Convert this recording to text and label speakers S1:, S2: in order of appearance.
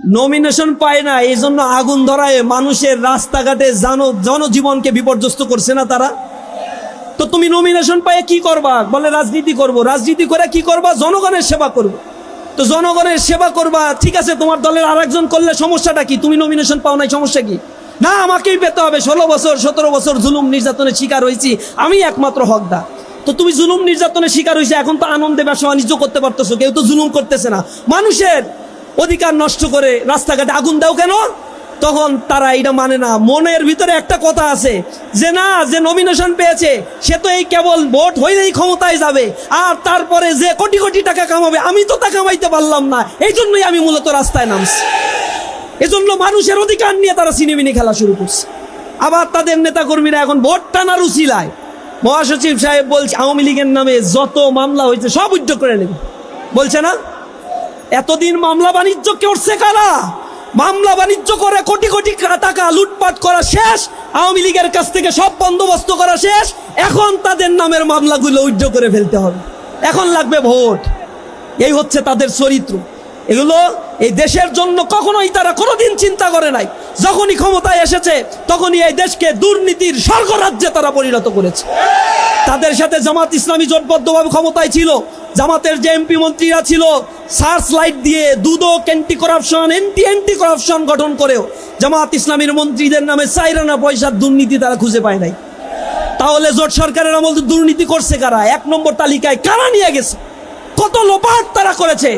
S1: Nomination পায় না, এই জন্য আগুন ধরায় মানুষের রাস্তাঘাটে জনজীবনকে বিপর্যস্ত করছে না তারা। তো তুমি নমিনেশন পায় কি করবা? বলে রাজনীতি করব। রাজনীতি করে কি করবা? জনগণের সেবা করব। তো জনগণের সেবা করবা, ঠিক আছে, তোমার দলের আরেকজন করলে সমস্যাটা কি? তুমি নমিনেশন পাও নাই, সমস্যা কি? না, আমাকেই পেতে হবে। 16 বছর 17 বছর জুলুম নির্যাতনের শিকার হয়েছি, আমি একমাত্র হকদার। তো তুমি জুলুম নির্যাতনের শিকার হয়েছে, এখন তো আনন্দে ব্যবসা বাণিজ্য করতে পারতেছো, কেউ তো জুলুম করতেছে না। মানুষের অধিকার নষ্ট করে রাস্তাঘাটে আগুন দাও কেন? তখন তারা এটা মানে না। মনের ভিতরে একটা কথা আছে যে না, যে নমিনেশন পেয়েছে সে তো এই কেবল ভোট হইলেই ক্ষমতায় যাবে, আর তারপরে যে কোটি কোটি টাকা কামাবে, আমি তো তা কামাইতে পারলাম না, এই জন্যই আমি মূলত রাস্তায় নামছি। এজন্য মানুষের অধিকার নিয়ে তারা সিনেমিনি খেলা শুরু করছে। আবার তাদের নেতাকর্মীরা এখন ভোট টানার উছিলায়, মহাসচিব সাহেব বলছে আওয়ামী লীগের নামে যত মামলা হয়েছে সব উদ্যোগ করে নেবে, বলছে না? এতদিন মামলা বাণিজ্য করছে কারা? মামলা বাণিজ্য করে কোটি কোটি টাকা লুটপাট করা শেষ, আওয়ামী লীগের কাছ থেকে সব বন্দোবস্ত করা শেষ। এখন তাদের নামের মামলাগুলো উইথড্র করে ফেলতে হবে, এখন লাগবে ভোট। এই হচ্ছে তাদের চরিত্র। এগুলো এই দেশের জন্য কখনোই তারা কোনোদিন চিন্তা করে নাই। যখনই ক্ষমতায় এসেছে তখনই এই দেশকে দুর্নীতির স্বর্গরাজ্যে তারা পরিণত করেছে। তাদের সাথে জামাত ইসলামী জোটবদ্ধভাবে ক্ষমতায় ছিল। জামাতের যে এমপি মন্ত্রীরা ছিল, সার্চ লাইট দিয়ে দুদক, অ্যান্টি করাপশন গঠন করেও জামাত ইসলামীর মন্ত্রীদের নামে চাইরানা পয়সার দুর্নীতি তারা খুঁজে পায় নাই। তাহলে জোট সরকারের আমল দুর্নীতি করছে কারা? 1 নম্বর তালিকায় কারা নিয়ে গেছে? কত লোপাট তারা করেছে?